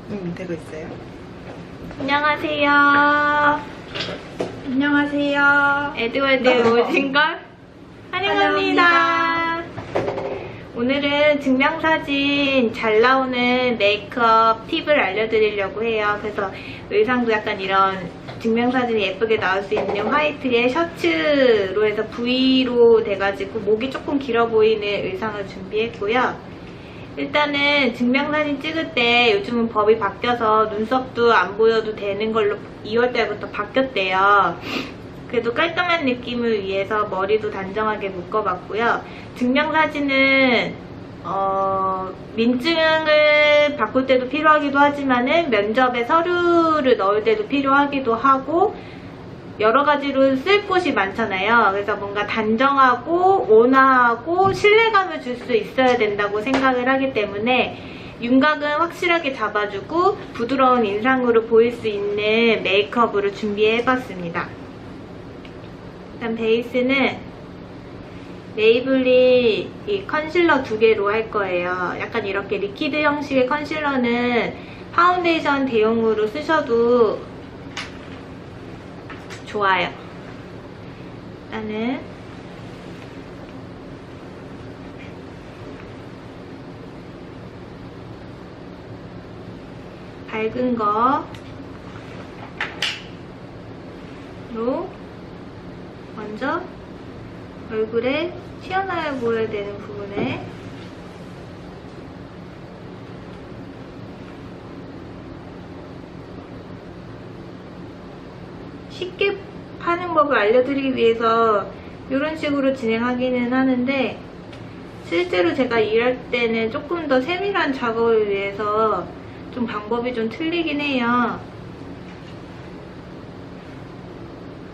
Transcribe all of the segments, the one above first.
되고 있어요. 안녕하세요. 안녕하세요. 에드월드에 오신 걸 환영합니다. 오늘은 증명사진 잘 나오는 메이크업 팁을 알려드리려고 해요. 그래서 의상도 약간 이런 증명사진이 예쁘게 나올 수 있는 화이트의 셔츠로 해서 V로 돼가지고 목이 조금 길어 보이는 의상을 준비했고요. 일단은 증명사진 찍을 때 요즘은 법이 바뀌어서 눈썹도 안 보여도 되는 걸로 2월달부터 바뀌었대요. 그래도 깔끔한 느낌을 위해서 머리도 단정하게 묶어봤고요. 증명사진은 민증을 바꿀 때도 필요하기도 하지만은 면접에 서류를 넣을 때도 필요하기도 하고 여러 가지로 쓸 곳이 많잖아요. 그래서 뭔가 단정하고 온화하고 신뢰감을 줄 수 있어야 된다고 생각을 하기 때문에 윤곽은 확실하게 잡아주고 부드러운 인상으로 보일 수 있는 메이크업으로 준비해봤습니다. 일단 베이스는 메이블린 이 컨실러 2개로 할 거예요. 약간 이렇게 리퀴드 형식의 컨실러는 파운데이션 대용으로 쓰셔도 좋아요. 일단은 밝은 거로 먼저 얼굴에 튀어나와 보여야 되는 부분에 쉽게 파는 법을 알려드리기 위해서 이런 식으로 진행하기는 하는데 실제로 제가 일할 때는 조금 더 세밀한 작업을 위해서 좀 방법이 좀 틀리긴 해요.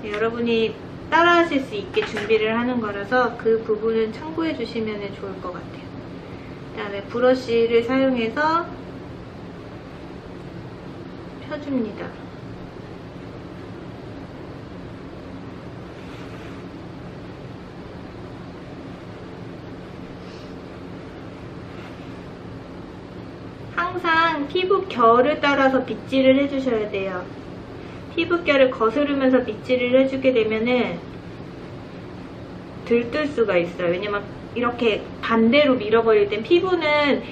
여러분이 따라 하실 수 있게 준비를 하는 거라서 그 부분은 참고해 주시면 좋을 것 같아요. 그 다음에 브러쉬를 사용해서 펴줍니다. 항상 피부 결을 따라서 빗질을 해주셔야 돼요. 피부결을 거스르면서 빗질을 해주게 되면은 들뜰 수가 있어요. 왜냐면 이렇게 반대로 밀어버릴 땐 피부는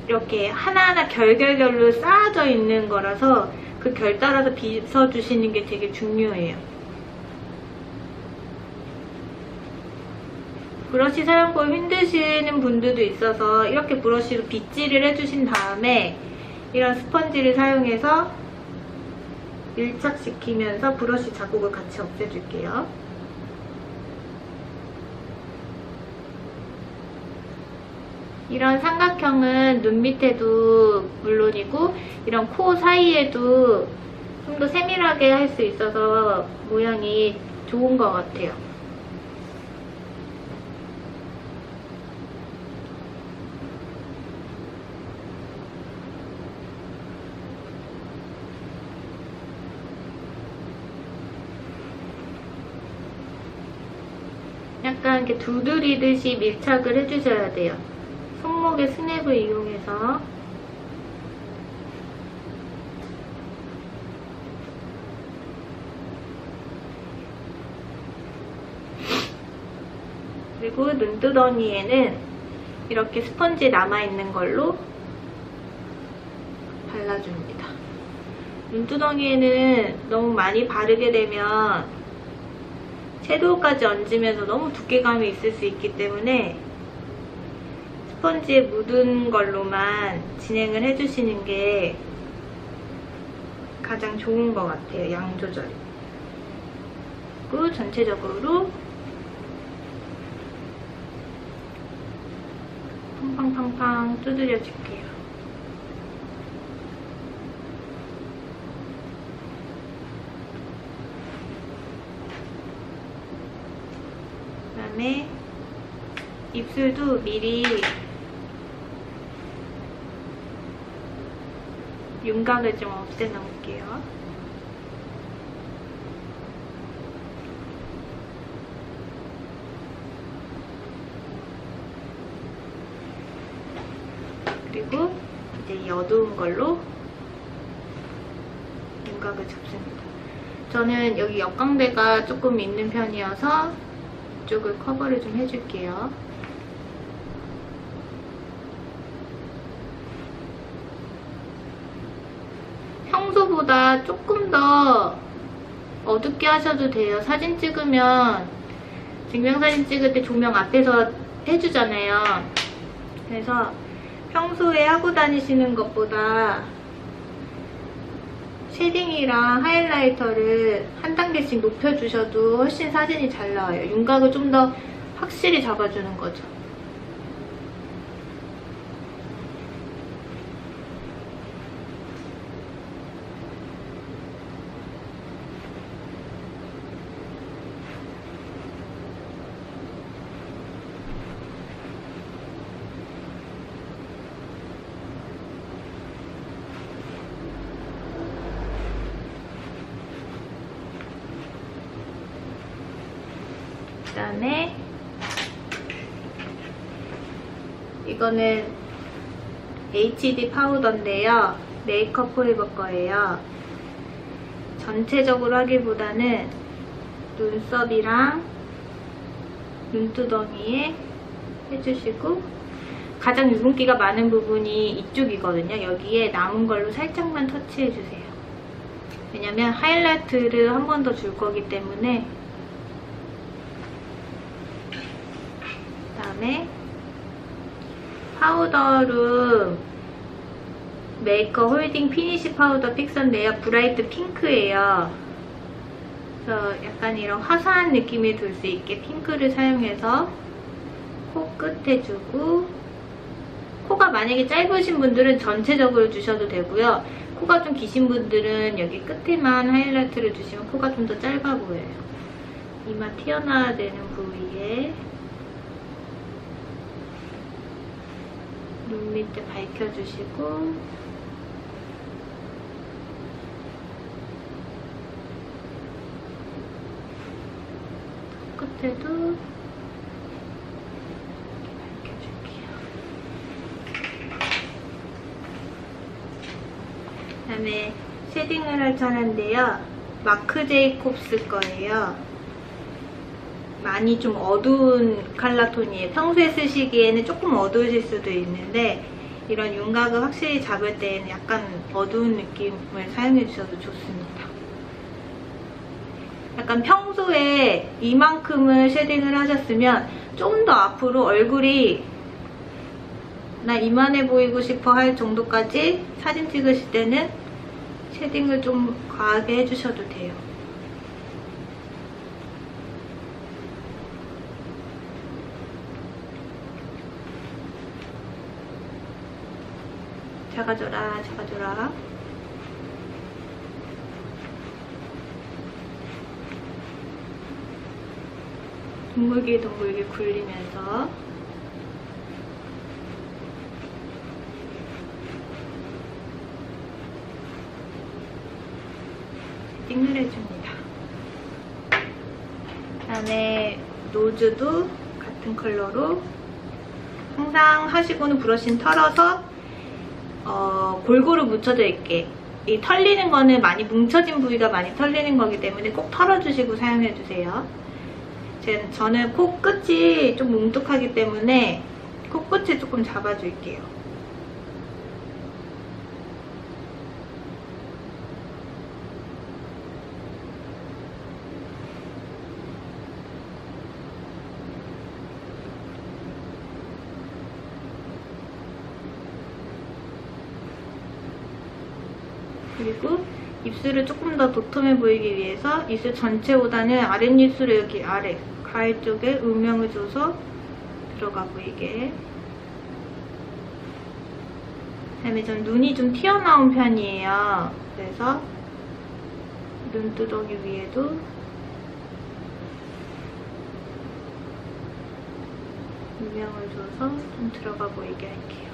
이렇게 하나하나 결결결로 쌓아져 있는 거라서 그 결 따라서 빗어주시는 게 되게 중요해요. 브러쉬 사용법 힘드시는 분들도 있어서 이렇게 브러쉬로 빗질을 해주신 다음에 이런 스펀지를 사용해서 밀착시키면서 브러쉬 자국을 같이 없애줄게요. 이런 삼각형은 눈 밑에도 물론이고 이런 코 사이에도 좀 더 세밀하게 할 수 있어서 모양이 좋은 것 같아요. 약간 이렇게 두드리듯이 밀착을 해주셔야 돼요. 손목의 스냅을 이용해서 그리고 눈두덩이에는 이렇게 스펀지 남아있는 걸로 발라줍니다. 눈두덩이에는 너무 많이 바르게 되면 섀도우까지 얹으면서 너무 두께감이 있을 수 있기 때문에 스펀지에 묻은 걸로만 진행을 해주시는 게 가장 좋은 것 같아요. 양 조절이. 그리고 전체적으로 팡팡팡팡 두드려 줄게요. 그 다음에 입술도 미리 윤곽을 좀 없애 놓을게요. 그리고 이제 어두운 걸로 윤곽을 잡습니다. 저는 여기 역광대가 조금 있는 편이어서 이쪽을 커버를 좀 해줄게요. 평소보다 조금 더 어둡게 하셔도 돼요. 사진 찍으면 증명사진 찍을 때 조명 앞에서 해주잖아요. 그래서 평소에 하고 다니시는 것보다 쉐딩이랑 하이라이터를 한 단계씩 높여주셔도 훨씬 사진이 잘 나와요. 윤곽을 좀 더 확실히 잡아주는 거죠. 그 다음에 이거는 HD 파우더인데요. 메이크업 포에버 거예요. 전체적으로 하기보다는 눈썹이랑 눈두덩이에 해주시고, 가장 유분기가 많은 부분이 이쪽이거든요. 여기에 남은 걸로 살짝만 터치해주세요. 왜냐면 하이라이트를 한 번 더 줄 거기 때문에. 그다음에 파우더로 메이크업 홀딩 피니쉬 파우더 픽서인데요. 브라이트 핑크예요. 그래서 약간 이런 화사한 느낌이 돌 수 있게 핑크를 사용해서 코 끝에 주고, 코가 만약에 짧으신 분들은 전체적으로 주셔도 되고요. 코가 좀 기신 분들은 여기 끝에만 하이라이트를 주시면 코가 좀 더 짧아 보여요. 이마 튀어나와야 되는 부위에 눈 밑에 밝혀주시고, 끝에도 밝혀줄게요. 그 다음에 쉐딩을 할 차례인데요. 마크 제이콥스 거예요. 많이 좀 어두운 컬러 톤이에요. 평소에 쓰시기에는 조금 어두우실 수도 있는데, 이런 윤곽을 확실히 잡을 때에는 약간 어두운 느낌을 사용해 주셔도 좋습니다. 약간 평소에 이만큼을 쉐딩을 하셨으면 좀 더 앞으로 얼굴이 나 이만해 보이고 싶어 할 정도까지 사진 찍으실 때는 쉐딩을 좀 과하게 해주셔도 돼요. 작아져라, 작아져라. 둥글게 둥글게 굴리면서 띵을 해줍니다. 그 다음에 노즈도 같은 컬러로 항상 하시고는 브러쉬는 털어서 골고루 묻혀줄게. 이 털리는 거는 많이 뭉쳐진 부위가 많이 털리는 거기 때문에 꼭 털어주시고 사용해주세요. 저는 코끝이 좀 뭉툭하기 때문에 코끝을 조금 잡아줄게요. 그리고 입술을 조금 더 도톰해 보이기 위해서 입술 전체보다는 아랫입술에 여기 아래 가해 쪽에 음영을 줘서 들어가 보이게. 그다음에 전 눈이 좀 튀어나온 편이에요. 그래서 눈두덩이 위에도 음영을 줘서 좀 들어가 보이게 할게요.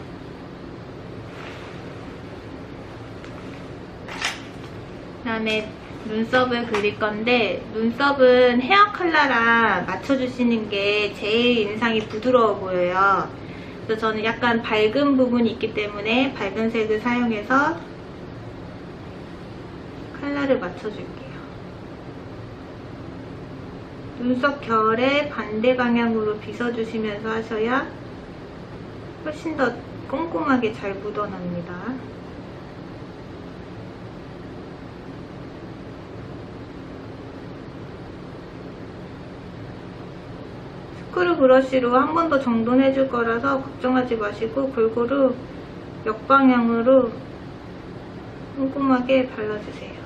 그다음에 눈썹을 그릴 건데, 눈썹은 헤어 컬러랑 맞춰주시는 게 제일 인상이 부드러워 보여요. 그래서 저는 약간 밝은 부분이 있기 때문에 밝은 색을 사용해서 컬러를 맞춰줄게요. 눈썹 결에 반대 방향으로 빗어주시면서 하셔야 훨씬 더 꼼꼼하게 잘 묻어납니다. 스크류 브러쉬로 한 번 더 정돈해줄 거라서 걱정하지 마시고 골고루 역방향으로 꼼꼼하게 발라주세요.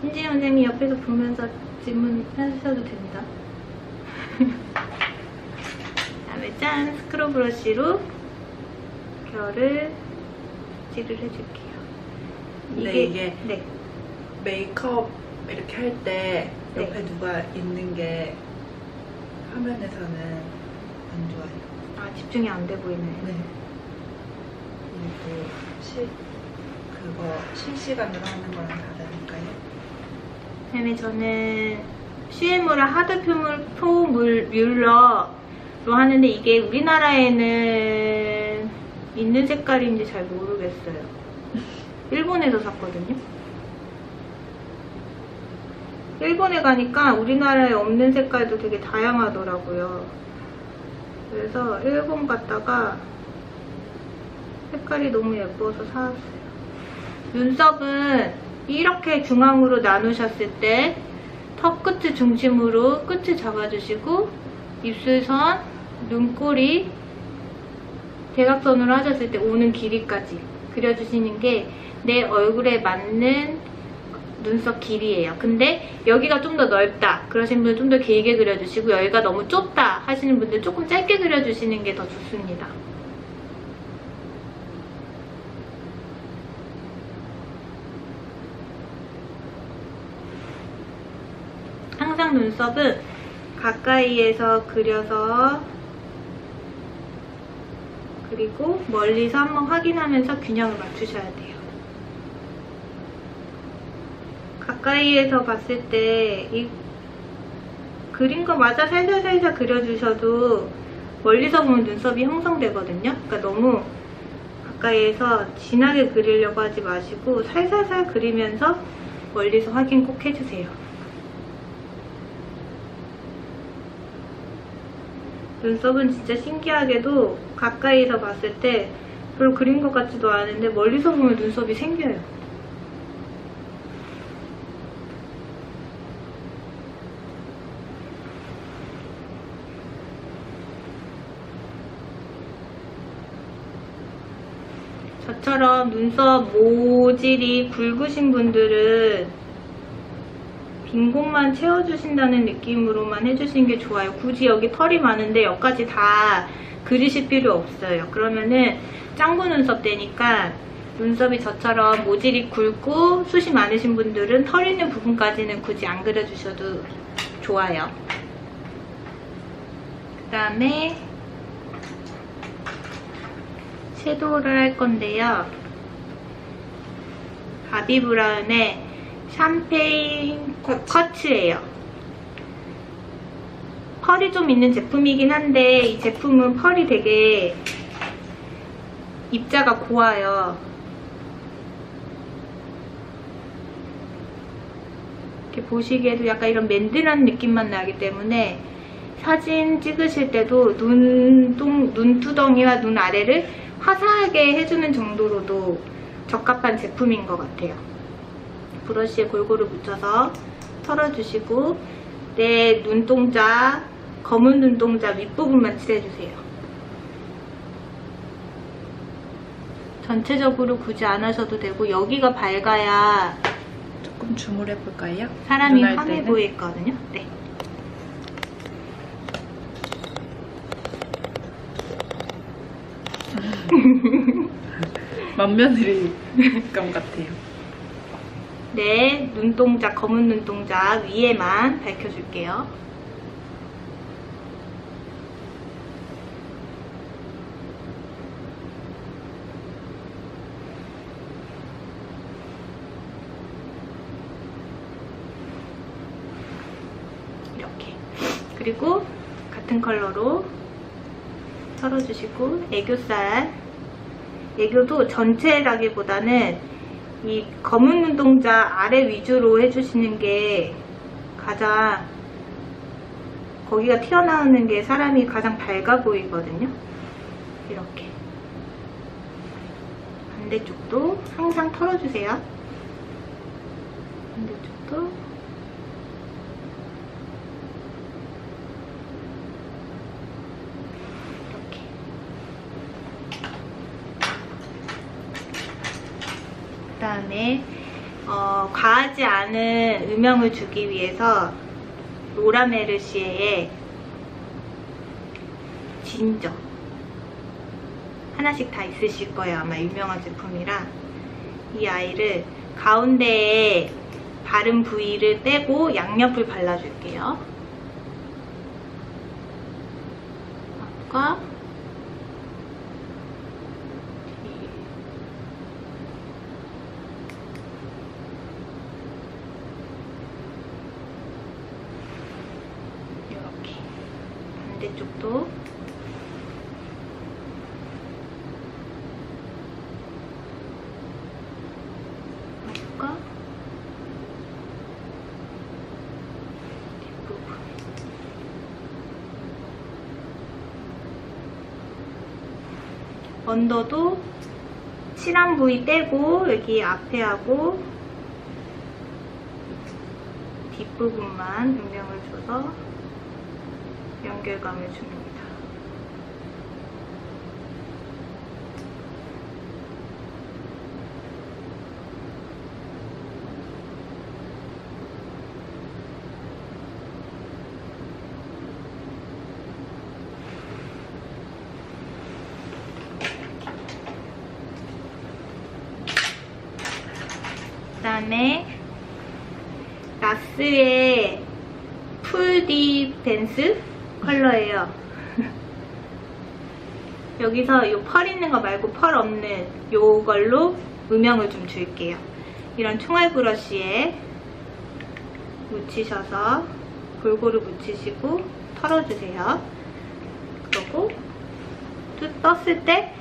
신지영 선생님이 옆에서 보면서 질문하셔도 됩니다. 다음에 짠! 스크류 브러쉬로 결을 칠을 해줄게요. 이게 네. 메이크업 이렇게 할 때 옆에 네. 누가 있는 게 화면에서는 안 좋아요. 아, 집중이 안 돼 보이네. 네. 그리고 그거 실시간으로 하는 거랑 다르니까요. 그다음에 저는 CM으로 하드 뮤러로 하는데 이게 우리나라에는 있는 색깔인지 잘 모르겠어요. 일본에서 샀거든요. 일본에 가니까 우리나라에 없는 색깔도 되게 다양하더라고요. 그래서 일본 갔다가 색깔이 너무 예뻐서 사왔어요. 눈썹은 이렇게 중앙으로 나누셨을 때 턱 끝을 중심으로 끝을 잡아주시고 입술선, 눈꼬리 대각선으로 하셨을 때 오는 길이까지 그려주시는 게 내 얼굴에 맞는 눈썹 길이에요. 근데 여기가 좀 더 넓다 그러신 분은 좀 더 길게 그려주시고 여기가 너무 좁다 하시는 분들 조금 짧게 그려주시는 게 더 좋습니다. 항상 눈썹은 가까이에서 그려서 그리고 멀리서 한번 확인하면서 균형을 맞추셔야 돼요. 가까이에서 봤을 때 이 그린 거 맞아 살살살살 그려주셔도 멀리서 보면 눈썹이 형성되거든요. 그러니까 너무 가까이에서 진하게 그리려고 하지 마시고 살살살 그리면서 멀리서 확인 꼭 해주세요. 눈썹은 진짜 신기하게도 가까이서 봤을 때 별로 그린 것 같지도 않은데 멀리서 보면 눈썹이 생겨요. 저처럼 눈썹 모질이 굵으신 분들은 빈 곳만 채워주신다는 느낌으로만 해주시는 게 좋아요. 굳이 여기 털이 많은데 여기까지 다 그리실 필요 없어요. 그러면은 짱구 눈썹 되니까 눈썹이 저처럼 모질이 굵고 숱이 많으신 분들은 털 있는 부분까지는 굳이 안 그려주셔도 좋아요. 그 다음에 섀도우를 할 건데요. 바비 브라운의 샴페인 커츠예요. 펄이 좀 있는 제품이긴 한데 이 제품은 펄이 되게 입자가 고와요. 이렇게 보시기에도 약간 이런 맨들한 느낌만 나기 때문에 사진 찍으실 때도 눈두덩이와 눈 아래를 화사하게 해주는 정도로도 적합한 제품인 것 같아요. 브러쉬에 골고루 묻혀서 털어주시고 내 눈동자, 검은 눈동자 윗부분만 칠해주세요. 전체적으로 굳이 안 하셔도 되고 여기가 밝아야 조금 줌을 해볼까요? 사람이 눈알 환해 때는? 보이거든요. 네. 맏며느리감 같아요. 네, 눈동자, 검은 눈동자 위에만 밝혀줄게요. 그리고 같은 컬러로 털어주시고, 애교살. 애교도 전체라기보다는 이 검은 눈동자 아래 위주로 해주시는 게 가장, 거기가 튀어나오는 게 사람이 가장 밝아 보이거든요. 이렇게. 반대쪽도 항상 털어주세요. 반대쪽도. 이렇게. 그 다음에 과하지 않은 음영을 주기 위해서 로라메르시에의 진저 하나씩 다 있으실 거예요. 아마 유명한 제품이라. 이 아이를 가운데에 바른 부위를 떼고 양옆을 발라줄게요. 앞과 뒤. 이렇게. 반대쪽도 앞과 뒷부분. 언더도 칠한 부위 떼고 여기 앞에 하고 뒷부분만 음영을 줘서 연결감을 줍니다. 그 다음에 나스의 풀 디펜스 컬러예요. 여기서 이 펄 있는 거 말고 펄 없는 요걸로 음영을 좀 줄게요. 이런 총알 브러쉬에 묻히셔서 골고루 묻히시고 털어주세요. 그리고 뚝 떴을 때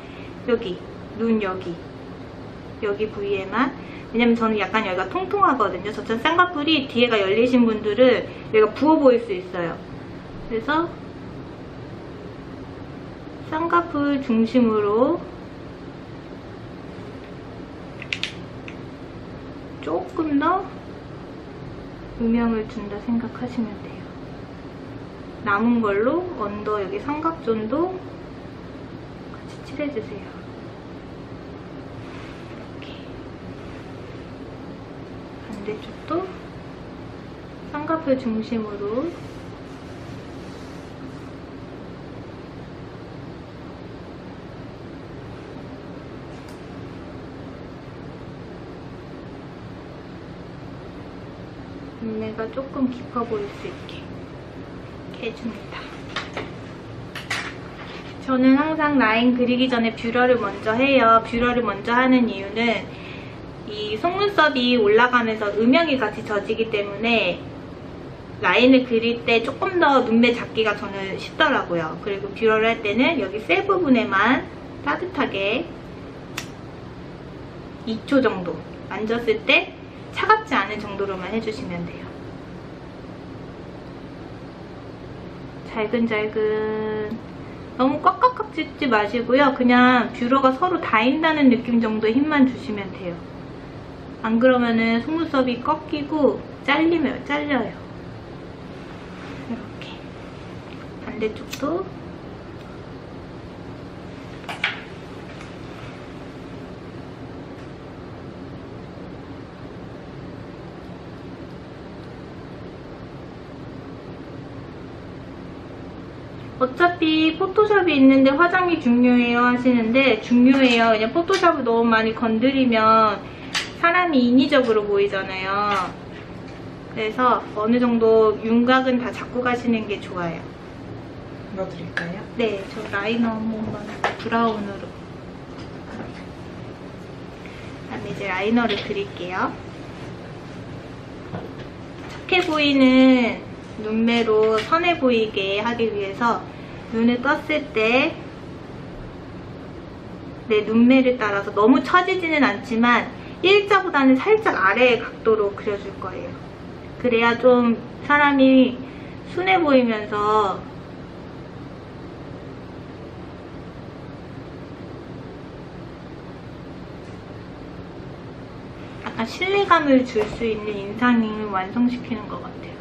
여기 눈 여기 부위에만, 왜냐면 저는 약간 여기가 통통하거든요. 저처럼 쌍꺼풀이 뒤에가 열리신 분들은 여기가 부어 보일 수 있어요. 그래서 쌍꺼풀 중심으로 조금 더 음영을 준다 생각하시면 돼요. 남은 걸로 언더 여기 삼각존도 같이 칠해주세요. 반대쪽도 쌍꺼풀 중심으로 인내가 조금 깊어 보일 수 있게 이렇게 해줍니다. 저는 항상 라인 그리기 전에 뷰러를 먼저 해요. 뷰러를 먼저 하는 이유는 이 속눈썹이 올라가면서 음영이 같이 져지기 때문에 라인을 그릴 때 조금 더 눈매 잡기가 저는 쉽더라고요. 그리고 뷰러를 할 때는 여기 셀 부분에만 따뜻하게 2초 정도 만졌을 때 차갑지 않은 정도로만 해주시면 돼요. 잘근잘근. 너무 꽉꽉꽉 찢지 마시고요. 그냥 뷰러가 서로 닿인다는 느낌 정도의 힘만 주시면 돼요. 안 그러면은 속눈썹이 꺾이고 잘려요. 이렇게. 반대쪽도 어차피 포토샵이 있는데 화장이 중요해요 하시는데 중요해요. 그냥 포토샵을 너무 많이 건드리면 사람이 인위적으로 보이잖아요. 그래서 어느 정도 윤곽은 다 잡고 가시는 게 좋아요. 넣어드릴까요? 네, 저 라이너 한 번만 브라운으로. 그다음에 이제 라이너를 그릴게요. 착해 보이는 눈매로 선해 보이게 하기 위해서 눈을 떴을 때 내 눈매를 따라서 너무 처지지는 않지만 일자보다는 살짝 아래의 각도로 그려줄 거예요. 그래야 좀 사람이 순해 보이면서 약간 신뢰감을 줄 수 있는 인상을 완성시키는 것 같아요.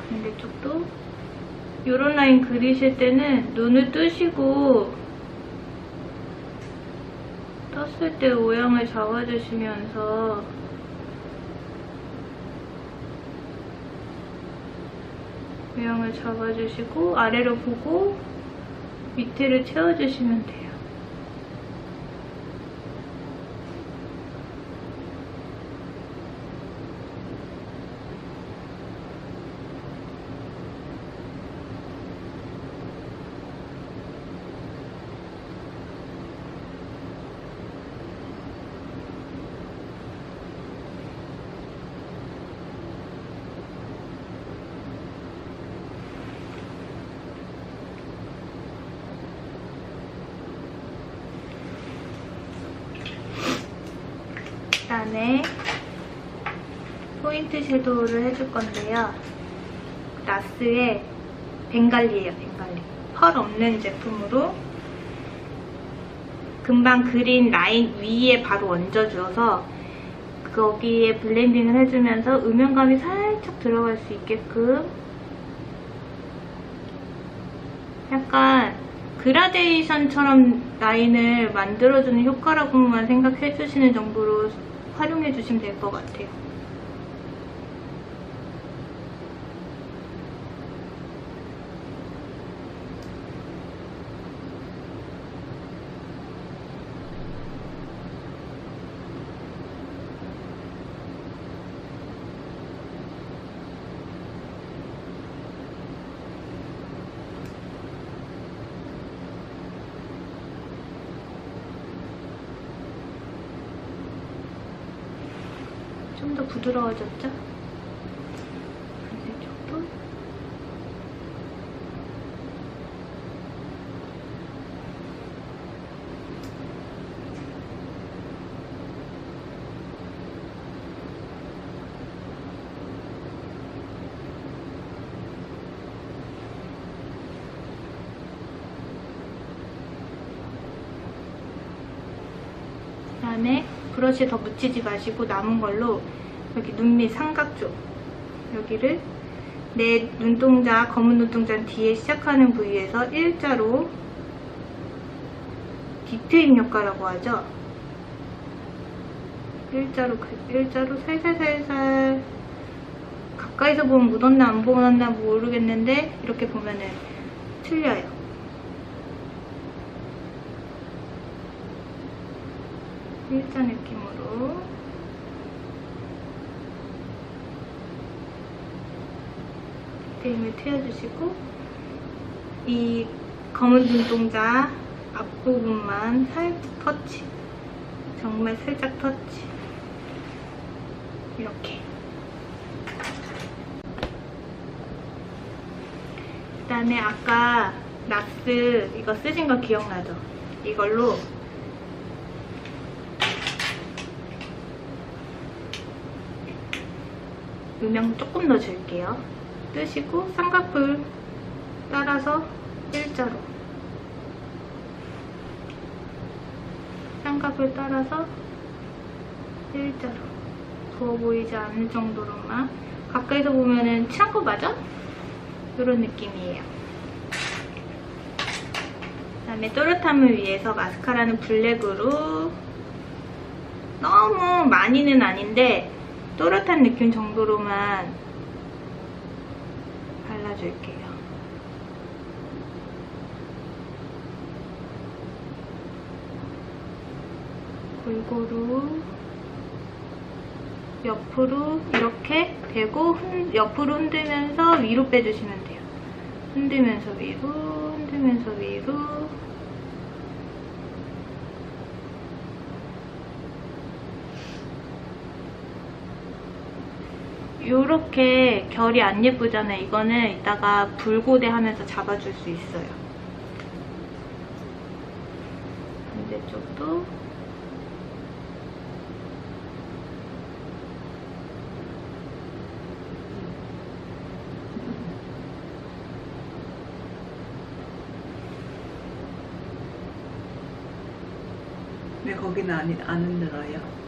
반대쪽도 이런 라인 그리실 때는 눈을 뜨시고 떴을 때 모양을 잡아주시면서 모양을 잡아주시고 아래로 보고 밑에를 채워주시면 돼요. 그다음에 포인트 섀도우를 해줄 건데요. 나스의 벵갈리예요, 벵갈리. 펄 없는 제품으로 금방 그린 라인 위에 바로 얹어주어서 거기에 블렌딩을 해주면서 음영감이 살짝 들어갈 수 있게끔 약간 그라데이션처럼 라인을 만들어주는 효과라고만 생각해주시는 정도로 활용해주시면 될 것 같아요. 좀 더 부드러워졌죠? 반대쪽도 그다음에 브러쉬 더 묻히지 마시고 남은 걸로 여기 눈 밑 삼각 쪽 여기를 내 눈동자, 검은 눈동자 뒤에 시작하는 부위에서 일자로 디테일 효과라고 하죠. 일자로 살살살살 가까이서 보면 묻었나 안 묻었나 모르겠는데 이렇게 보면은 틀려요. 일자 느낌으로 디테일을 튀어주시고 이 검은 눈동자 앞부분만 살짝 터치, 정말 살짝 터치 이렇게. 그 다음에 아까 나스 이거 쓰신 거 기억나죠? 이걸로 음영 조금 더 줄게요. 뜨시고 쌍꺼풀 따라서 일자로, 쌍꺼풀 따라서 일자로 부어 보이지 않을 정도로만. 가까이서 보면은 칠한 거 맞아? 이런 느낌이에요. 그다음에 또렷함을 위해서 마스카라는 블랙으로 너무 많이는 아닌데 또렷한 느낌 정도로만 발라줄게요. 골고루 옆으로 이렇게 대고 옆으로 흔들면서 위로 빼주시면 돼요. 흔들면서 위로, 흔들면서 위로. 요렇게 결이 안 예쁘잖아요. 이거는 이따가 불고데 하면서 잡아줄 수 있어요. 반대쪽도 왜 거기는 안 흔들어요?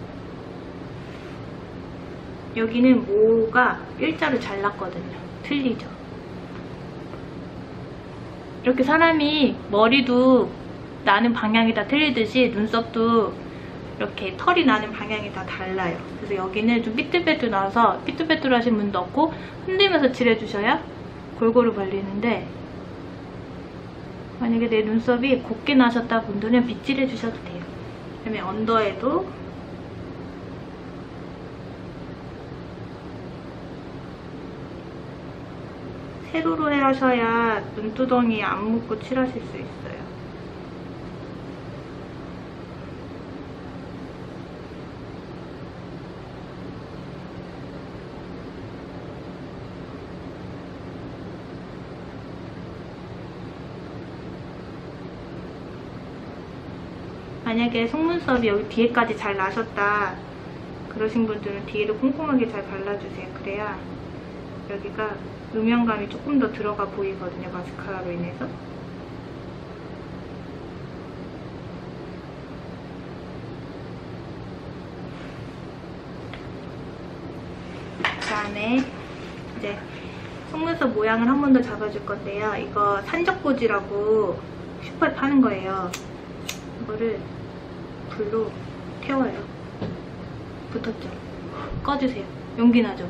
여기는 모가 일자로 잘랐거든요. 틀리죠? 이렇게 사람이 머리도 나는 방향이 다 틀리듯이 눈썹도 이렇게 털이 나는 방향이 다 달라요. 그래서 여기는 좀 삐뚤빼뚤 나와서 삐뚤빼뚤하신 분도 없고 흔들면서 칠해주셔야 골고루 발리는데, 만약에 내 눈썹이 곱게 나셨다 분들은 빗질해주셔도 돼요. 그다음에 언더에도 세로로 하셔야 눈두덩이 안 묻고 칠하실 수 있어요. 만약에 속눈썹이 여기 뒤에까지 잘 나셨다 그러신 분들은 뒤에도 꼼꼼하게 잘 발라주세요. 그래야 여기가 음영감이 조금 더 들어가 보이거든요, 마스카라로 인해서. 그 다음에 이제 속눈썹 모양을 한 번 더 잡아줄 건데요. 이거 산적꽂이라고 슈퍼에 파는 거예요. 이거를 불로 태워요. 붙었죠? 꺼주세요. 연기 나죠?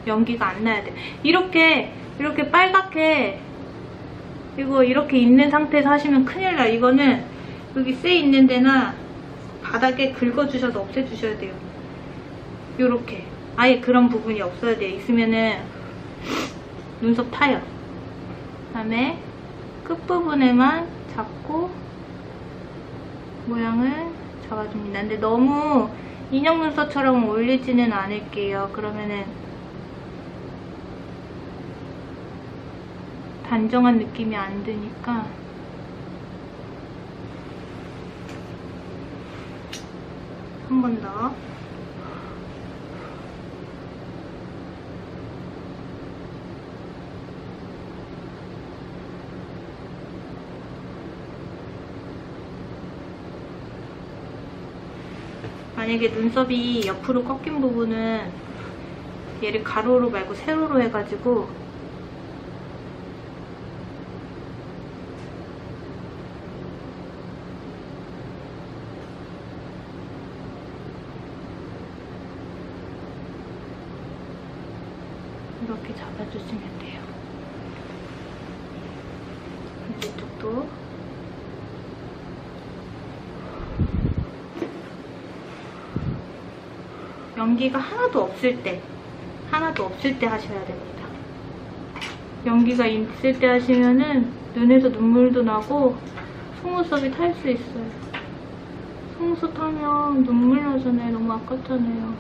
연기가 안 나야 돼. 이렇게 빨갛게 이거 이렇게 있는 상태에서 하시면 큰일 나. 이거는 여기 쇠 있는 데나 바닥에 긁어주셔서 없애주셔야 돼요. 요렇게 아예 그런 부분이 없어야 돼요. 있으면은 눈썹 타요. 그 다음에 끝부분에만 잡고 모양을 잡아줍니다. 근데 너무 인형 눈썹처럼 올리지는 않을게요. 그러면은 단정한 느낌이 안 드니까. 한 번 더. 만약에 눈썹이 옆으로 꺾인 부분은 얘를 가로로 말고 세로로 해가지고 이렇게 잡아주시면 돼요. 이쪽도 연기가 하나도 없을 때 하셔야 됩니다. 연기가 있을 때 하시면은 눈에서 눈물도 나고 속눈썹이 탈 수 있어요. 속눈썹 타면 눈물 나잖아요. 너무 아깝잖아요.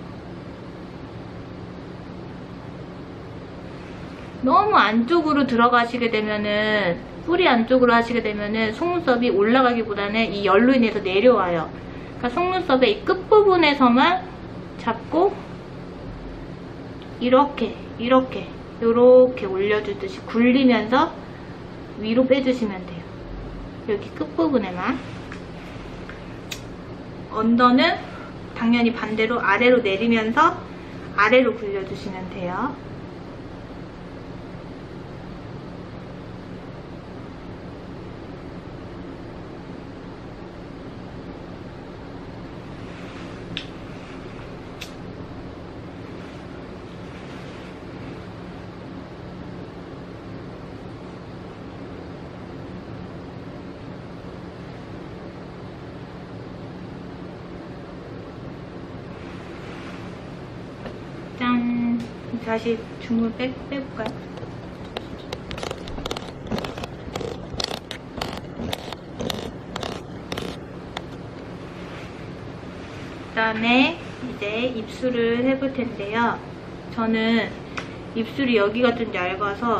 너무 안쪽으로 들어가시게 되면은, 뿌리 안쪽으로 하시게 되면은 속눈썹이 올라가기보다는 이 열로 인해서 내려와요. 그러니까 속눈썹의 이 끝부분에서만 잡고 이렇게 올려주듯이 굴리면서 위로 빼주시면 돼요. 여기 끝부분에만. 언더는 당연히 반대로 아래로 내리면서 아래로 굴려주시면 돼요. 짠! 다시 줌을 빼볼까요? 그 다음에 이제 입술을 해볼 텐데요. 저는 입술이 여기가 좀 얇아서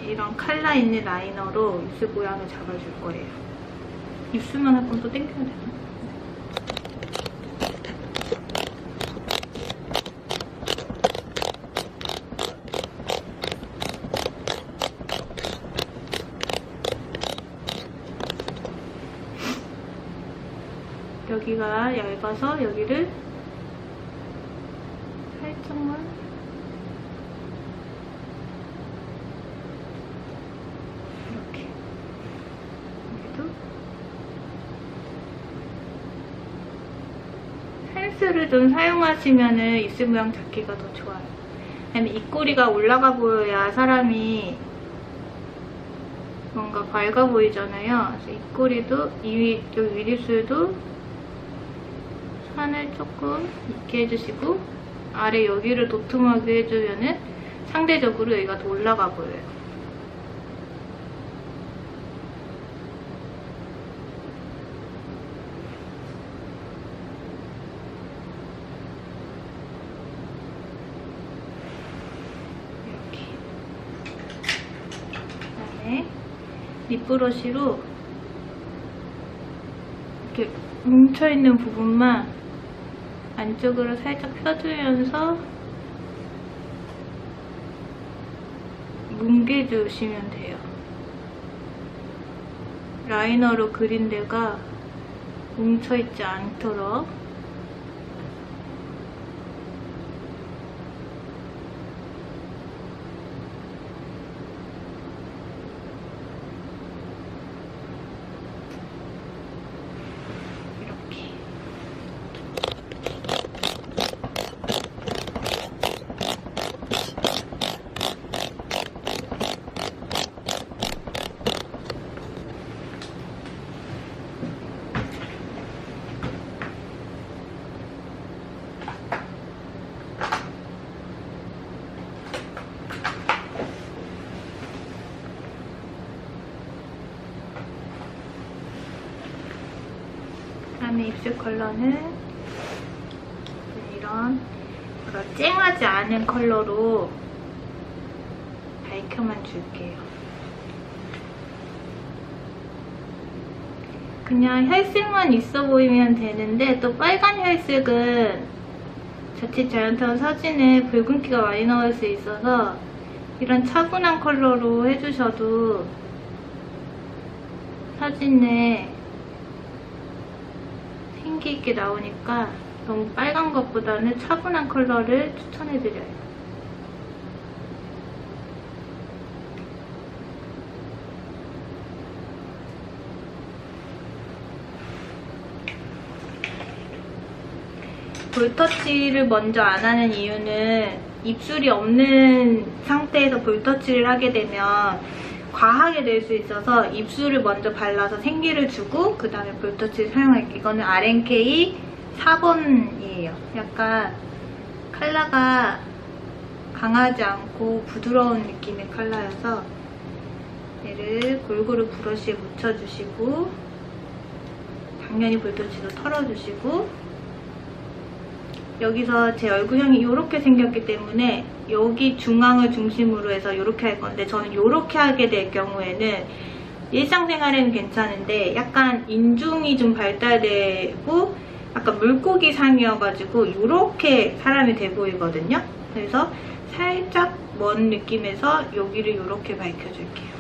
이런 칼라 있는 라이너로 입술 모양을 잡아줄 거예요. 입술만 할 거면 또 땡겨야 되나? 여기가 얇아서 여기를 살짝만 이렇게 여기도 펜슬을 좀 사용하시면 입술 모양 잡기가 더 좋아요. 왜냐면 입꼬리가 올라가 보여야 사람이 뭔가 밝아 보이잖아요. 그래서 입꼬리도 여기 윗입술도 산을 조금 있게 해주시고 아래 여기를 도톰하게 해주면은 상대적으로 여기가 더 올라가 보여요. 이렇게. 그다음에 립브러쉬로 이렇게 뭉쳐있는 부분만 안쪽으로 살짝 펴주면서 뭉개주시면 돼요. 라이너로 그린 데가 뭉쳐있지 않도록. 그다음에 입술 컬러는 이런 쨍하지 않은 컬러로 밝혀만 줄게요. 그냥 혈색만 있어 보이면 되는데 또 빨간 혈색은 자칫 잘못하면 사진에 붉은기가 많이 나올 수 있어서 이런 차분한 컬러로 해주셔도 사진에 생기 있게 나오니까 너무 빨간 것보다는 차분한 컬러를 추천해드려요. 볼터치를 먼저 안 하는 이유는 입술이 없는 상태에서 볼터치를 하게 되면 과하게 될 수 있어서 입술을 먼저 발라서 생기를 주고 그 다음에 볼터치를 사용할게요. 이거는 RNK 4번이에요. 약간 컬러가 강하지 않고 부드러운 느낌의 컬러여서 얘를 골고루 브러쉬에 묻혀주시고 당연히 볼터치도 털어주시고 여기서 제 얼굴형이 이렇게 생겼기 때문에 여기 중앙을 중심으로 해서 이렇게 할 건데 저는 이렇게 하게 될 경우에는 일상생활에는 괜찮은데 약간 인중이 좀 발달되고 약간 물고기 상이어가지고 이렇게 사람이 돼 보이거든요. 그래서 살짝 먼 느낌에서 여기를 이렇게 밝혀줄게요.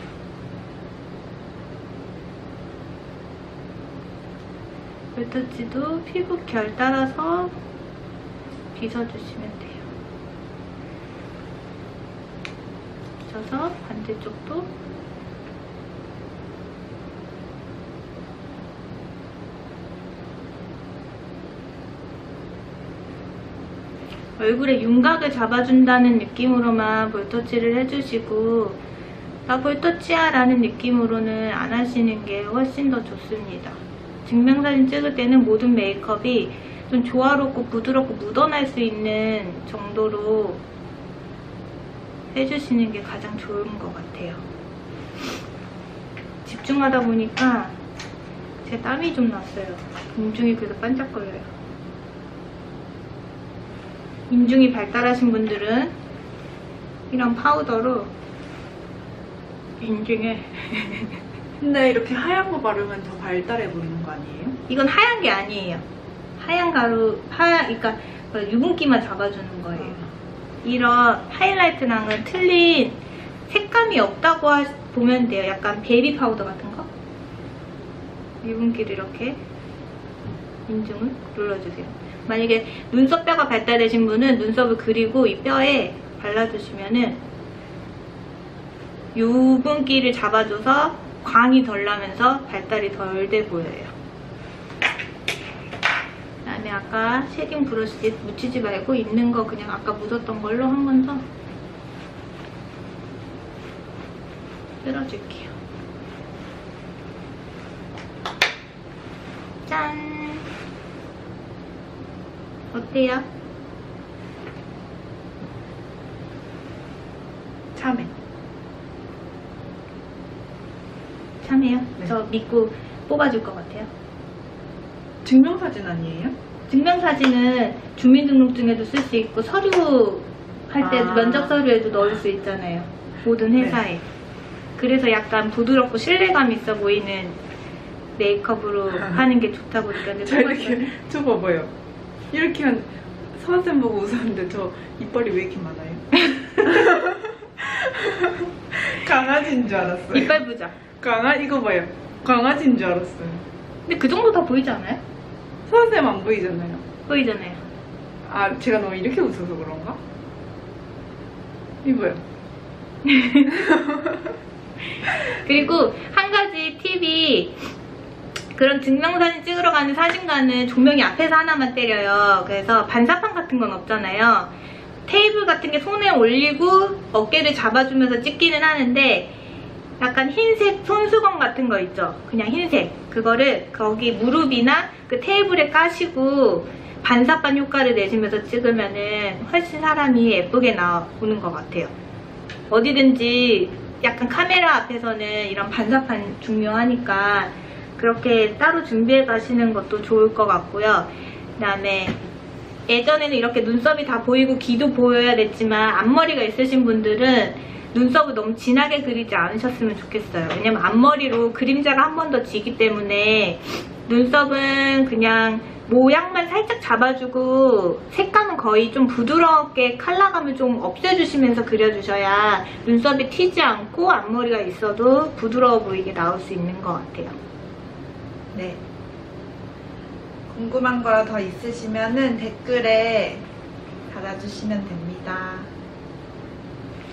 볼터치도 피부 결 따라서 빗어주시면 돼요. 빗어서 반대쪽도 얼굴에 윤곽을 잡아준다는 느낌으로만 볼터치를 해주시고 나 볼터치야 라는 느낌으로는 안 하시는 게 훨씬 더 좋습니다. 증명사진 찍을 때는 모든 메이크업이 좀 조화롭고 부드럽고 묻어날 수 있는 정도로 해주시는 게 가장 좋은 것 같아요. 집중하다 보니까 제 땀이 좀 났어요. 인중이 그래서 반짝거려요. 인중이 발달하신 분들은 이런 파우더로 인중에 근데 이렇게 하얀 거 바르면 더 발달해 보이는 거 아니에요? 이건 하얀 게 아니에요. 하얀 가루, 그러니까 유분기만 잡아주는 거예요. 이런 하이라이트랑은 틀린 색감이 없다고 보면 돼요. 약간 베이비 파우더 같은 거. 유분기를 이렇게 인중을 눌러주세요. 만약에 눈썹 뼈가 발달되신 분은 눈썹을 그리고 이 뼈에 발라주시면은 유분기를 잡아줘서 광이 덜 나면서 발달이 덜 돼 보여요. 그다음에 아까 쉐딩 브러쉬 묻히지 말고 있는 거 그냥 아까 묻었던 걸로 한 번 더 쓸어줄게요. 짠! 어때요? 참해. 참해요? 네. 저 믿고 뽑아줄 것 같아요. 증명사진 아니에요? 증명사진은 주민등록증에도 쓸 수 있고 서류 할 때 면접 서류에도 넣을 수 있잖아요. 모든 회사에. 그래서 약간 부드럽고 신뢰감 있어 보이는 메이크업으로 하는 게 좋다고 느꼈는데 저 이렇게 저 봐봐요. 이렇게 한 선생님 보고 웃었는데 저 이빨이 왜 이렇게 많아요? 강아지인 줄 알았어요. 이빨 부자. 이거 봐요. 강아지인 줄 알았어요. 근데 그 정도 다 보이지 않아요? 선생님 안 보이잖아요. 보이잖아요. 아, 제가 너무 이렇게 웃어서 그런가? 이거요. 그리고 한 가지 팁이 그런 증명사진 찍으러 가는 사진관은 조명이 앞에서 하나만 때려요. 그래서 반사판 같은 건 없잖아요. 테이블 같은 게 손에 올리고 어깨를 잡아주면서 찍기는 하는데 약간 흰색 손수건 같은 거 있죠? 그냥 흰색. 그거를 거기 무릎이나 그 테이블에 까시고 반사판 효과를 내시면서 찍으면은 훨씬 사람이 예쁘게 나오는 것 같아요. 어디든지 약간 카메라 앞에서는 이런 반사판 중요하니까 그렇게 따로 준비해 가시는 것도 좋을 것 같고요. 그 다음에 예전에는 이렇게 눈썹이 다 보이고 귀도 보여야 됐지만 앞머리가 있으신 분들은 눈썹을 너무 진하게 그리지 않으셨으면 좋겠어요. 왜냐면 앞머리로 그림자가 한 번 더 지기 때문에 눈썹은 그냥 모양만 살짝 잡아주고 색감은 거의 좀 부드럽게 컬러감을 좀 없애주시면서 그려주셔야 눈썹이 튀지 않고 앞머리가 있어도 부드러워 보이게 나올 수 있는 것 같아요. 네. 궁금한 거 더 있으시면은 댓글에 달아주시면 됩니다.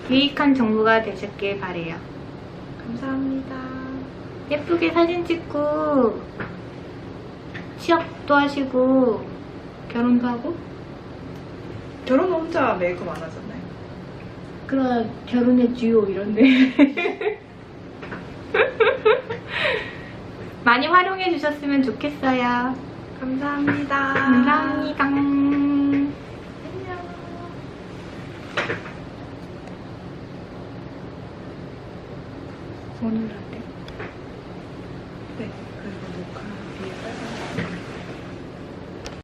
유익한 정보가 되셨길 바래요. 감사합니다. 예쁘게 사진 찍고 취업도 하시고 결혼도 하고 결혼 혼자 메이크업 안 하잖아요. 그런 결혼의 듀오 이런데 많이 활용해 주셨으면 좋겠어요. 감사합니다. 감사합니다. 안녕. 오늘 어때?